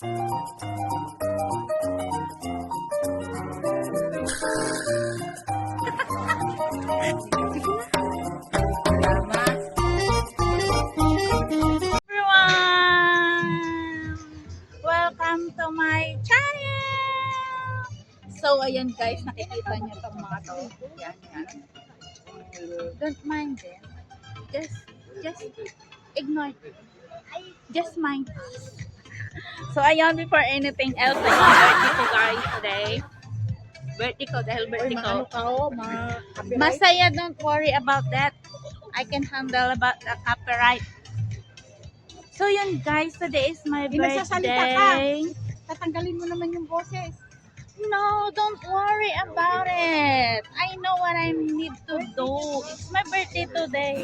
Everyone! Welcome to my channel! So, ayan guys, nakikita niyo itong mga to. Yan, yan. Don't mind them. Just ignore them. Just mind us. So, ayan, before anything else, birthday ko guys today. Birthday ko dahil birthday ko. Masaya, don't worry about that. I can handle about the copyright. So yun guys, today is my birthday. Tatanggalin mo naman yung boses. No, don't worry about it. I know what I need to do. It's my birthday today.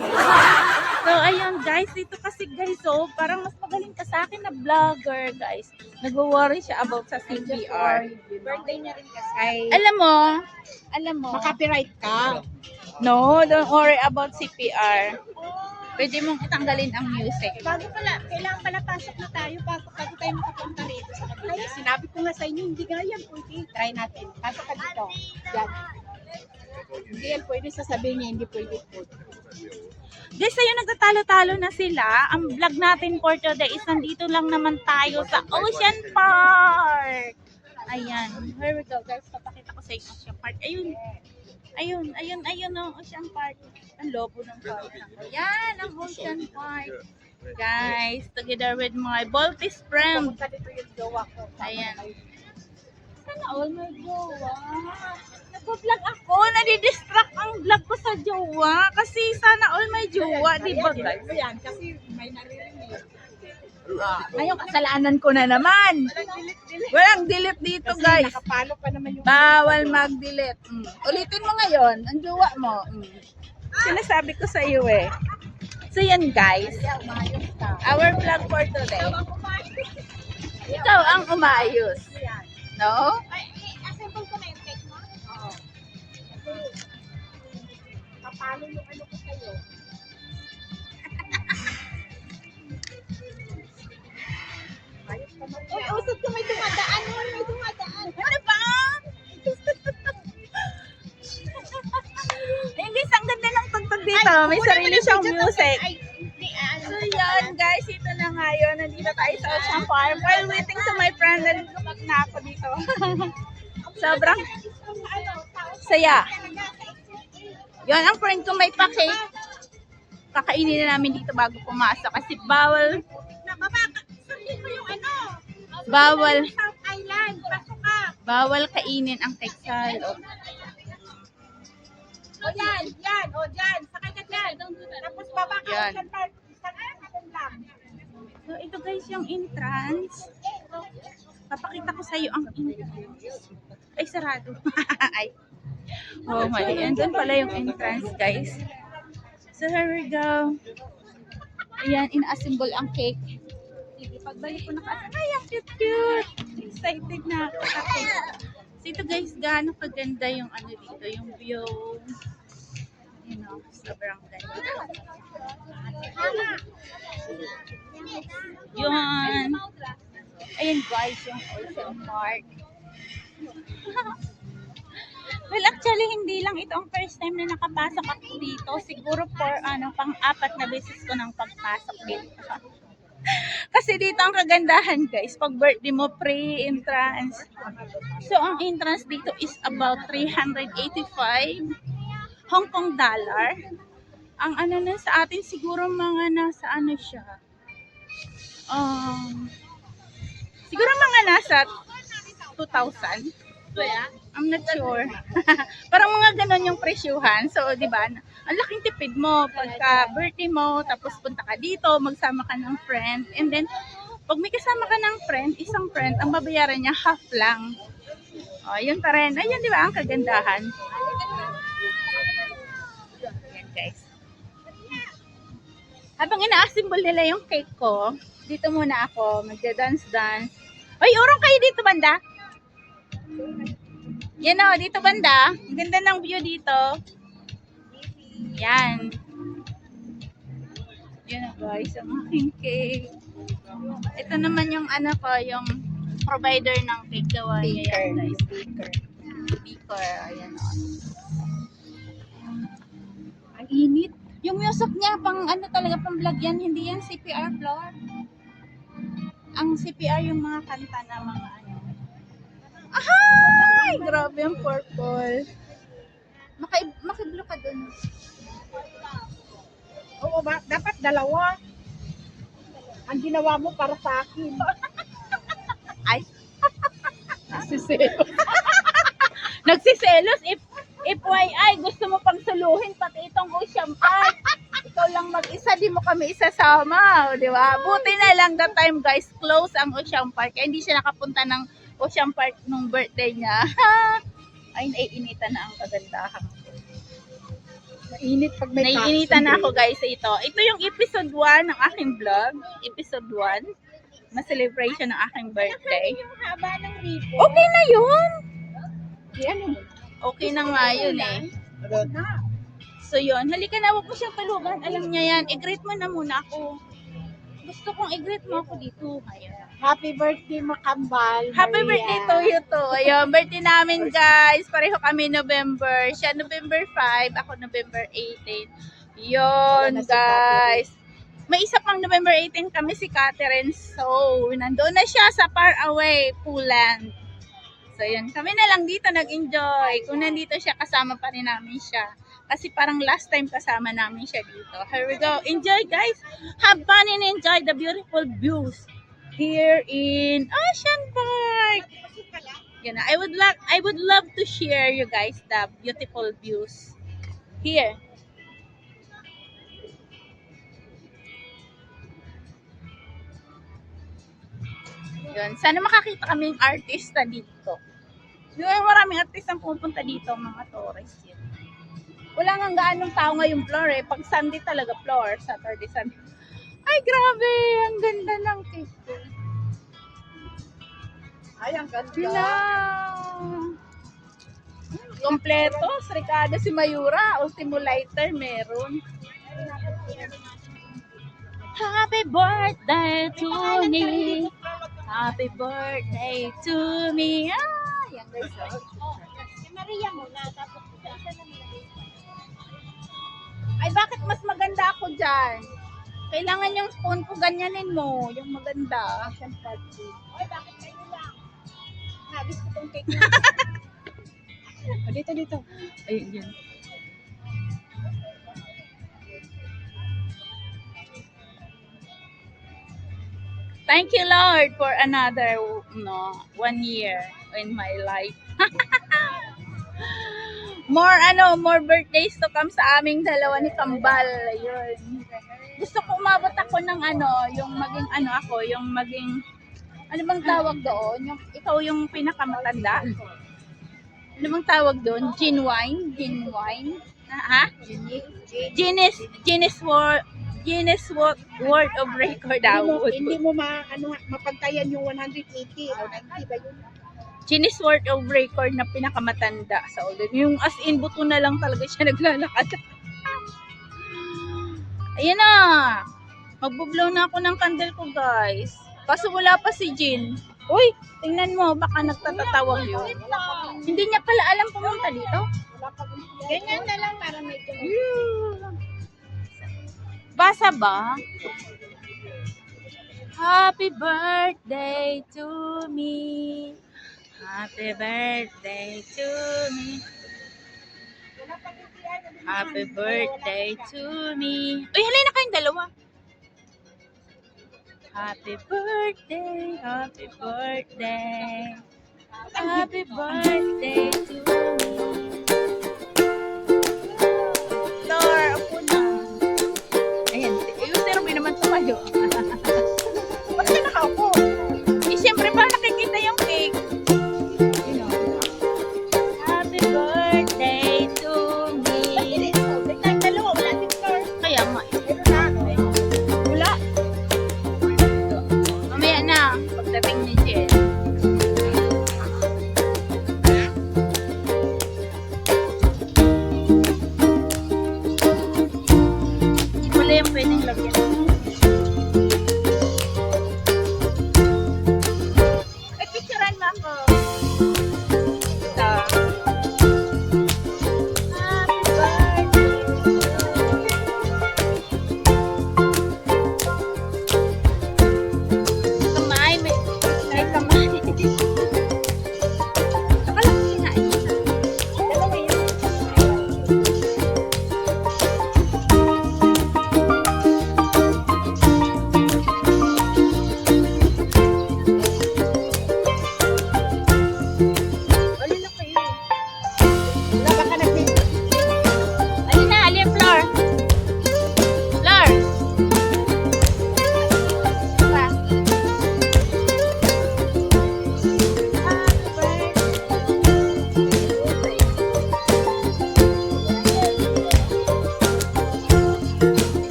So ayun guys, dito kasi guys, so parang mas magaling ka sa akin na vlogger guys. Nag-worry siya about sa CPR. Birthday niya rin kasi. Alam mo. Makapiright ka. No, don't worry about CPR. Pwede mong itanggalin ang music. Bago pala, kailangan pala pasok na tayo bago tayo makapunta rito sa kabila. Kaya sinabi ko nga sa inyo, hindi nga yan pwede. Try natin. Pasok ka dito. Yan. Hindi yan pwede, sasabihin niya, hindi pwede po. Guys, ayun, nagtatalo-talo na sila. Ang vlog natin for today is nandito lang naman tayo sa Ocean Park. Ayan. Here we go, guys. Papakita ko sa inyo Ocean Park. Ayun. Ayun ang Ocean Park. Ang lobo ng park. Yan, ang Ocean Park. Guys, together with my Baltis friend. Pumunta dito yung jowa ko. Ayan. Sana all my jowa. Nag-vlog ako. Nadidistract ang vlog ko sa jowa. Kasi sana all my jowa. Diba guys? Yan, kasi may naririnig. Ngayon, kasalanan ko na naman. Walang delete dito, Kasi guys. nakapalo pa naman yung... Bawal mag-delete. Ulitin mo ngayon, ang jowa mo. Sinasabi ko sa iyo eh. So yan guys, our vlog for today. Ikaw ang umayos. No? Assemble ko na yung cake mo? Oo. Kapalo yung ano ko sa'yo. Uy, usod ko may dumadaan. May dumadaan. Ano ba? Hindi, ang ganda ng tugtog dito. May sarili siyang music. So yan guys, ito na ngayon. Nandito tayo sa Ocean Park. While waiting to my friend, nalilupag na ako dito. Sobrang saya. Yan, ang friend ko may pa-cake. Kakainin na namin dito bago pumasok. Kasi bawal. Sundin mo yung ano. Bawal. South Island. Pasok ka. Bawal kainin ang cake sa loob. O yan. O dyan. Sakay ka dyan. Tapos baba ka. Yan. Ocean Park. Isang lang. So ito guys yung entrance. Papakita ko sa iyo ang entrance. Ay, sarado. Ay. Oh, mali. Andun pala yung entrance, guys. So here we go. Ayan, ina-assemble ang cake. Sige, pagbalik ko ay, ang cute. Excited na ako sa cake. So ito guys, gaano kaganda yung ano dito, yung view. You know, sobrang ganda. Yun. Ayan guys, yung Ocean Park. Well, actually, hindi lang ito ang first time na nakapasok ako dito. Siguro pang-apat na beses ko nang pagpasok dito. Kasi dito ang kagandahan guys, pag birthday mo, pre-entrance. So, ang entrance dito is about 385 Hong Kong dollar. Ang ano na sa atin, siguro mga nasa ano siya. Siguro mga nasa 2,000. I'm not sure. Parang mga ganon yung presyuhan. So, di ba, ang laking tipid mo pagka birthday mo, tapos punta ka dito, magsama ka ng friend. And then, pag may kasama ka ng friend, isang friend, ang babayaran niya half lang. O, yun pa rin. Ayun, di ba, ang kagandahan. Yan, guys. Habang ina-assemble nila yung cake ko, dito muna ako, magda-dance-dance. Ay, urong kayo dito, banda? Yan o, dito banda. Ang ganda ng view dito. Yan. Yan o guys, ang aking cake. Ito naman yung ano ko, yung provider ng cake. Gawa niya yan, guys. Baker. Speaker. Ayan, o. Ang init. Yung music niya, pang ano talaga, pang vlog yan. Hindi yan CPR floor. Ang CPR yung mga kanta na mga ano. Ahay! Grabe ang purple. Makiblo ka dun. Oo ba? Dapat dalawa. Ang ginawa mo para sa akin. Ay. Nasiselo. Nagsiselos. FYI, gusto mo pang suluhin pati itong Ocean Park. Ikaw lang mag-isa, di mo kami isasama. Di ba? Buti na lang that time, guys, close ang Ocean Park. Kaya hindi siya nakapunta ng Ocean Park nung birthday niya. Ay, naiinitan na ang kagandahan. Mainit pag may Naiinitan na ako, guys, sa ito. Ito yung episode 1 ng aking vlog. Episode 1 na celebration ng aking birthday. Yung haba ng ribbon. Okay na yun. Yan mo. Okay na nga yun eh. So yun, halika na, huwag mo siyang talugan. Alam niya yan. I-greet mo na muna ako. Gusto kong i-greet mo ako dito. Ayan. Happy birthday, Makambal. Happy Maria. birthday to you too. Ayun, birthday namin, guys. Pareho kami November. Siya November 5, ako November 18. Yun, Wala na si guys. May isa pang November 18 kami, si Catherine. So, nandoon na siya sa far away, Poland. So, yun. Kami na lang dito nag-enjoy. Kung nandito siya, kasama pa rin namin siya. Kasi parang last time kasama namin siya dito. Here we go. Enjoy, guys. Have fun and enjoy the beautiful views here in Ocean Park. You know, I would love to share you guys the beautiful views here. Yun, sana makakita kaming artista dito. Yung maraming artista ang pupunta dito, mga tourists yun. Wala nga gaanong tao ngayong floor eh. Pag Sunday talaga floor, Saturday, Sunday. Ay, grabe! Ang ganda ng cake ko. Ay, ang ganda. Hello! Kompleto, Ricardo si Mayura, Ultimo Lighter, meron. Happy birthday to me. Happy birthday to me. Ah, yan guys. Si Maria muna, tapos isa na Ay, bakit mas maganda ako dyan? Kailangan yung phone ko ganyanin mo, yung maganda. Siyempre. Ay, bakit kayo lang? Nabis ko tong cake na. Dito. Ayun, yun. Thank you, Lord, for another 1 year in my life. More birthdays to come sa aming dalawa ni Kambal. Ayun. Gusto ko umabot ako ng yung maging yung maging, ano bang tawag doon? Yung, ikaw yung pinakamatanda. Ano bang tawag doon? Genuine? Ha? Guinness World of Record Award. Hindi mo mapagtayan yung 180 o 90 ba yun? Guinness World of Record na pinakamatanda sa all. Yung as in, buto na lang talaga siya naglalakad. Ayan na. Magbublow na ako ng candle ko, guys. Kaso wala pa si Jean. Uy, tingnan mo, baka nagtatatawag yun. Hindi niya pala alam pumunta dito. Ganyan na lang para medyo Basa ba? Happy birthday to me. Happy birthday to me. Happy birthday to me. Uy, halina kayong dalawa. Happy birthday, happy birthday. Happy birthday to me. Lord, ako na. Ayan, yung Ruby naman tumayo. Ba't ka nakaupo? Eh, siyempre pa nakikita yung cake. You know. Happy birthday to me. Tayong dalawa, wala din floor. Kaya nga, Pero na, wala. Mamaya na, pagdating ni Jen. Wala yung pwedeng lagyan.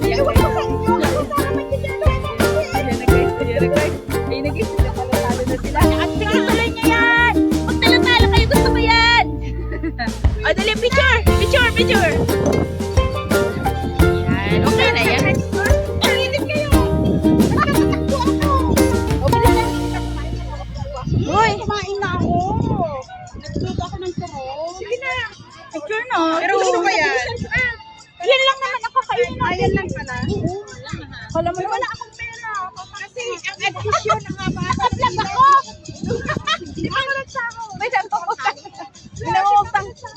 Ewan ko sa inyo. Ako sa naman yung Ayan na guys, ayan na guys. Ayan na guys, nagkakatalo na sila. At sige, tuloy niya yan! Pag talo-talo kayo, gusto mo yan! O, dali, picture! Picture, picture! Yan, okay na yan. Pangilip kayo. Nagkakatakbo ako. O, bilis na. Hoy! Kumain na ako. Nagluto ako ng turon. Sige na. Picture no. Pero gusto ko yan. Yan lang naman ang kakainin natin. Ayan lang pala. Kala mo naman. Wala akong pera. Kasi ang admission na nga ba? Naka-vlog ako. Di ba wala sa ako? May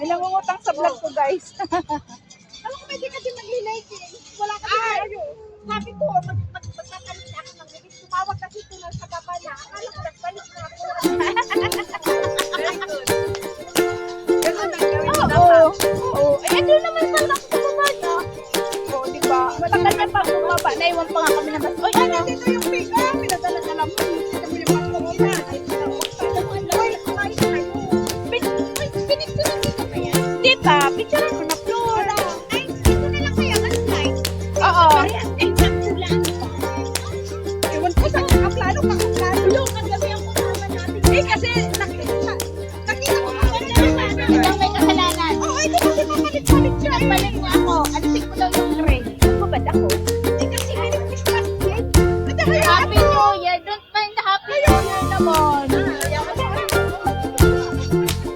nangungutang sa vlog ko, guys. Alam ko pwede kasi mag-like eh. Wala kasi tayo. Sabi ko, magkakalit ako ng release. Tumawag kasi ito lang sa baba na. Akala ko nagbalik na ako. Very good. Ganun ang gawin mo Oo. dapat. Oo. Eh, ito naman pala ako sa baba niya. Oo, di ba? Matagal na pa bumaba. Naiwan pa nga kami ng bus. Oy, ano? Dito yung pick up. Pinadala-dala mo. Ito mo yung pangkongina. Uy, kumain na kayo. Pinicturan dito ba yan? Di ba? Picture mo na, Flor. Ay, dito na lang kaya mag-slide. Oo. Eh, nagsulaan ko. Ewan ko sa kakaplano. Yung kagabi ang kasama natin. Eh, kasi nakita ko pa Ikaw may kasalanan. Oo, ito kasi papalit-palit siya. Nagbalik mo ako. Alisin ko daw yung tray. Babad ako. Eh, kasi Merry Christmas din. At Happy New Year. Don't mind the Happy New Year naman.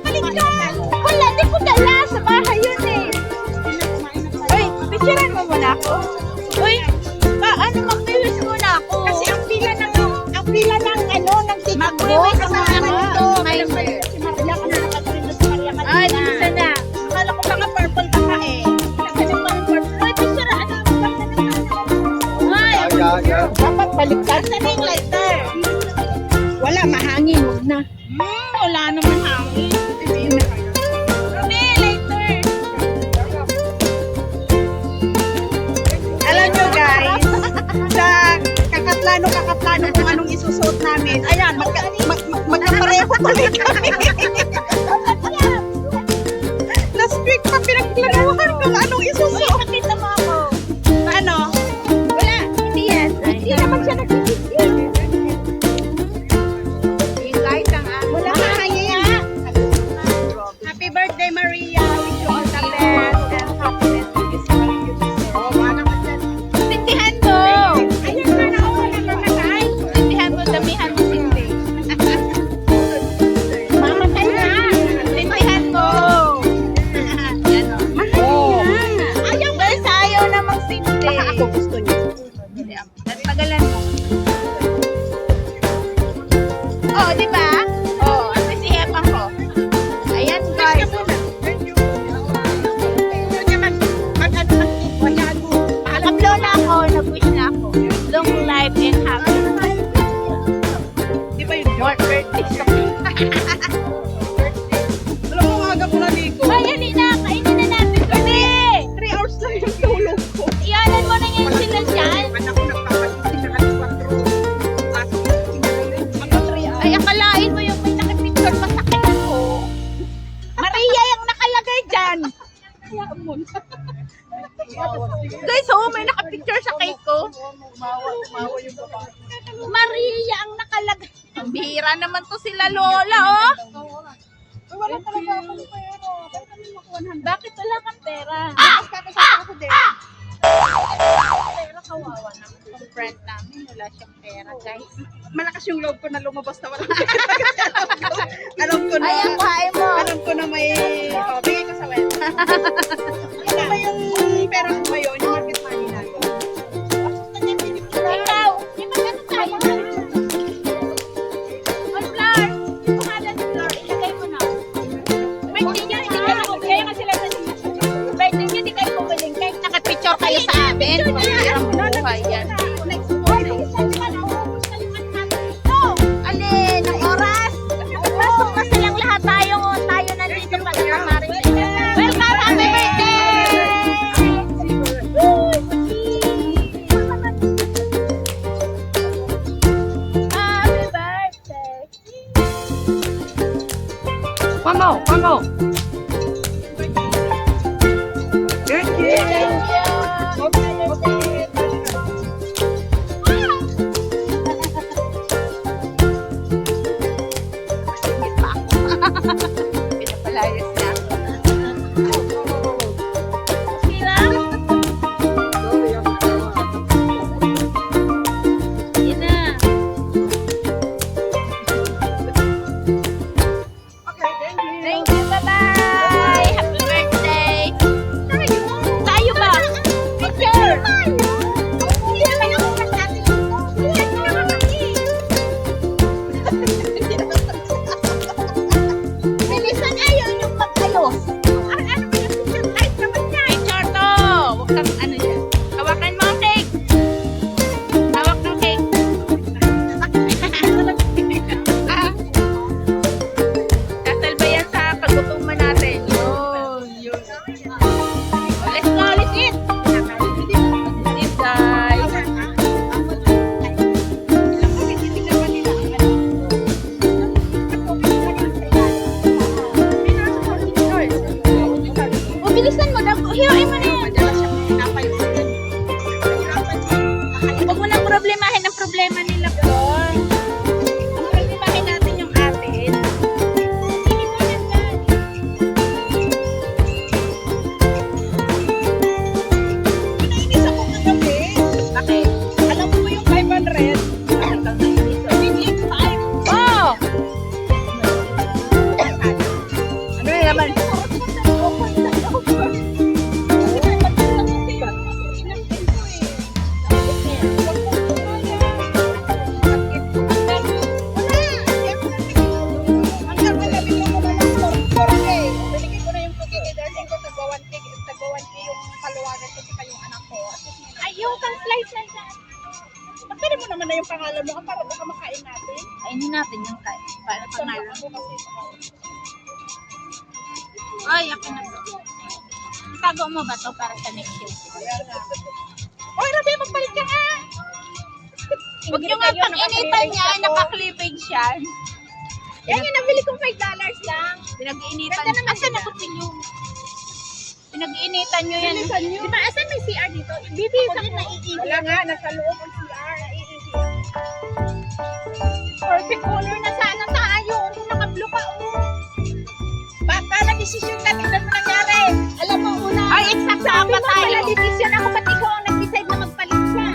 Baliktad. Wala, di ko dala. Sa bahay yun eh. Uy, picturean mo muna ako. Uy, ano, mag-wish muna ako. Kasi ang pila ng ano, ng ticket mo. Mag-wish Kasama muna ako. nito. May Si Maria ka na nakatuloy na si Maria ka Ay, bisa na. Akala ko mga purple ka pa eh. Kasi parang purple. Uy, picturean mo. Ay, Dapat baliktad na yung lighter. Wala, mahangin. Huwag na. wala naman hangin. Hindi, later. Alam nyo guys, sa kakaplano kung anong isusuot namin. Ayan, magkapareho tuloy kami. Last week pa pinagplanuhan kung anong isusuot. Nakita mo ako. Ano? Wala, hindi yan. Hindi naman siya nagkikisip. Yung guys, ang Wala mahangin. Happy birthday, Maria. Wish you all the best and happiness in this morning. Oh, mana ka dyan. Sintihan mo. Ayan na na ako namatay. Sintihan mo, damihan mo sinti. Mamatay na. Sintihan mo. Yan o. Oh. Ayaw mo. Guys, ayaw na magsinti. Baka ako gusto niya. Tagalan mo. Oh, di ba? Oh, at sisihepan ko. Ayan, guys. Nakaplo na ako, nag-wish na ako. Long life and happy. Di ba yun? More birthdays ko. Alam mo, aga ko naligo. Ay, halika na. Kainin na natin kasi. 3 hours lang yung tulog ko. Iyanan mo na yan sila dyan. Anak ko nagpapagising na alas 4. Pasok ko mga 3 hours. Ay, akalain mo yung may nakipicture masakit ko. Maria yung nakalagay dyan. Hayaan mo na. Guys, oh, may nakapicture sa cake ko. Umawa yung babae. Maria ang nakalagay. Ang bihira naman to sila Lola, oh. Uy, wala talaga akong pera. Bakit kami makuha 100? Bakit wala kang pera? Tapos kakasama ako din. Pera kawawa naman. Yung friend namin, wala siyang pera, guys. Malakas yung loob ko na lumabas na walang pera. Alam ko na. Ay, ang kain mo. Alam ko na may... Oh, bigay ko sa web. Ano ba yung pera ko ngayon? Yung market money natin. Ikaw, di ba ganun tayo? On floor. Pangalan ni Flor, ilagay mo na. Birthday niyo, hindi ka na. Kaya nga sila birthday niyo, hindi kayo pumaling. Kahit nakapicture kayo sa amin. Di ba? Hirang buhay yan. Alin, ang oras. Pasok na silang lahat tayo nandito pag nakamarin. Welcome, happy birthday! Happy birthday! One more. Thank you. Thank you! problemahin ang problema nila po. Ang problemahin natin yung atin. Nainis ako kagabi. Bakit? Alam mo yung 500? Hindi, 5. Oh! Ano yung laman? Ay, yung pan-slice na dyan. Pagpili mo naman na yung pangalan mo para baka makain natin. Kainin natin yung pangalan. Ako kasi Ay, akin na to. Itago mo ba to para sa next year? Oy, Rabi, magpalit ka nga! Huwag nyo nga pang-initan niya, naka-cleavage yan. Yan yung nabili kong $5 lang. Pinag-iinitan Ganda nyo. naman Asan siya. na kutsilyo? Pinag-iinitan nyo yan. Bilisan nyo. Di ba, asan may CR dito? Bibisan ko. Wala nga, nasa loob ang CR. Perfect color na sana tayo. Ano naka-blue ka? Baka na-desisyon ka, tignan mo nangyari. Alam mo, una. Ay, exact sa Sabi apa mo tayo. pala, desisyon ako, ba't ikaw ang nag-decide na magpalit siya?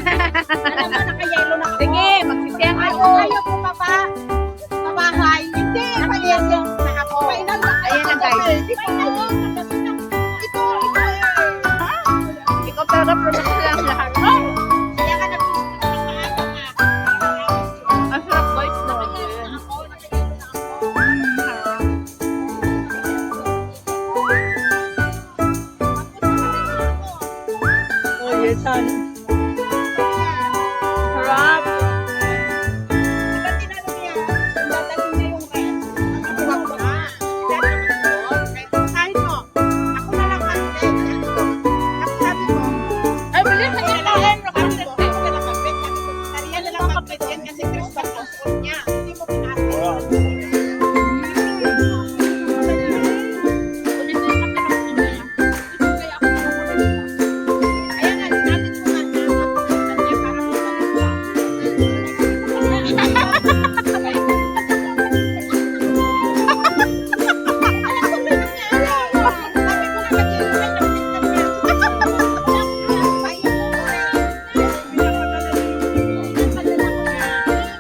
Alam mo, naka-yellow na ako. Sige, magsisiyang ako. Ayaw ko pa ba? Mabahay. Hindi, paliyan yung na ako. Final na. Ayan na, guys. Final na. Ito. Ikaw pero product lang lahat. Oh! Kaya ka nag-maaga ka. Ang sarap guys naman yun. Oh, yes, son. Sarap. Ay, bilis na yun.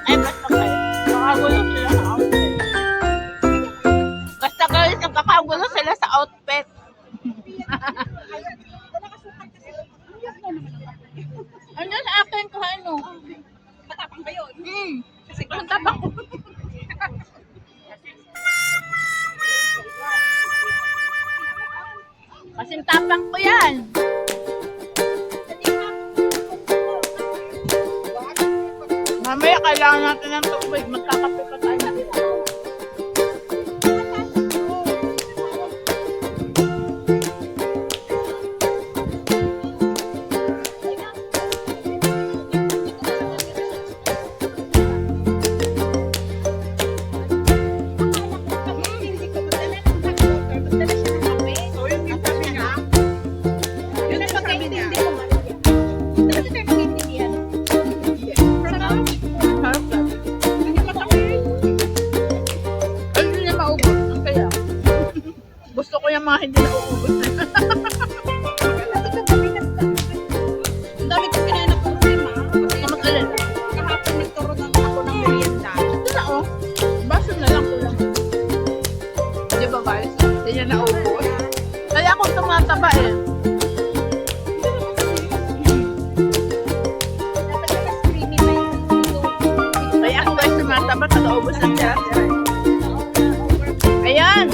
Ay, basta guys. Nakagulo sila sa outfit. Basta guys, nagkakagulo sila sa outfit. Ano sa akin ko ano? Matapang ba yun? Kasi ang tapang ko. Kasing tapang ko yan. Mamaya kailangan natin ng tubig. Magkakape pa tayo. Hindi ko magdala ng hot water. Magdala siya ng kape. Ang sabi niya. Yun ang pagkaintindi ko. Magdala siya ng kaintindihan. Sarap. Sarap lang. Hindi masakit. Ano niya maubos? Ang kaya? Gusto ko yung mga hindi nauubos na. Ang dami ko kinain ng problema. Huwag ka mag-alala. Kahapon nagturo ng ako ng merienda. Ito na oh. Baso na lang ko lang. Di ba guys? Hindi niya naubos. Kaya ako tumataba eh. Dapat na mas creamy pa yung Kaya ako guys tumataba. Nakaubos ng siya. Ayan!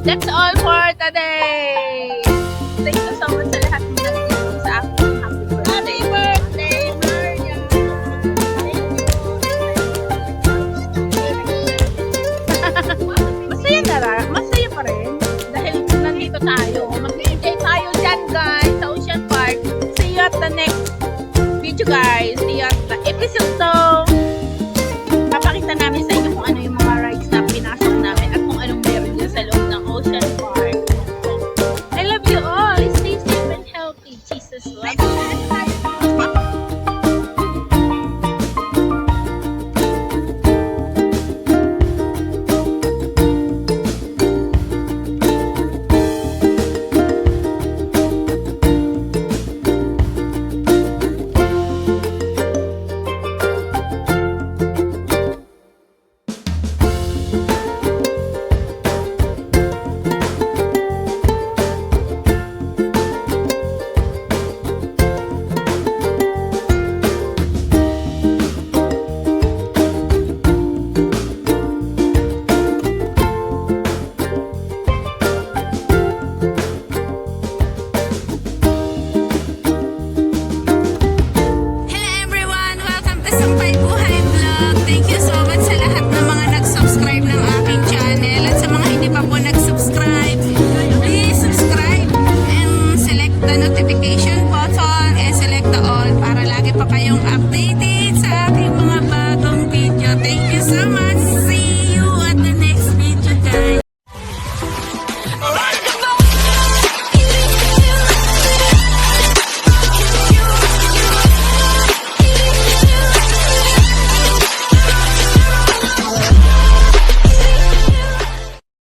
That's all for today! Thank you so much sa lahat ng nag-iwan sa akin. Happy birthday! Happy birthday, Maria! Masaya na lang. Masaya pa rin. Dahil nandito tayo. Mag-enjoy tayo dyan guys sa Ocean Park. See you at the next video guys. See you at the episode 2. Papakita namin sa inyo kung ano yung mga rides na pinasok namin at kung anong meron dyan sa loob ng Ocean Park. I love you all. Stay safe and healthy. Jesus loves you.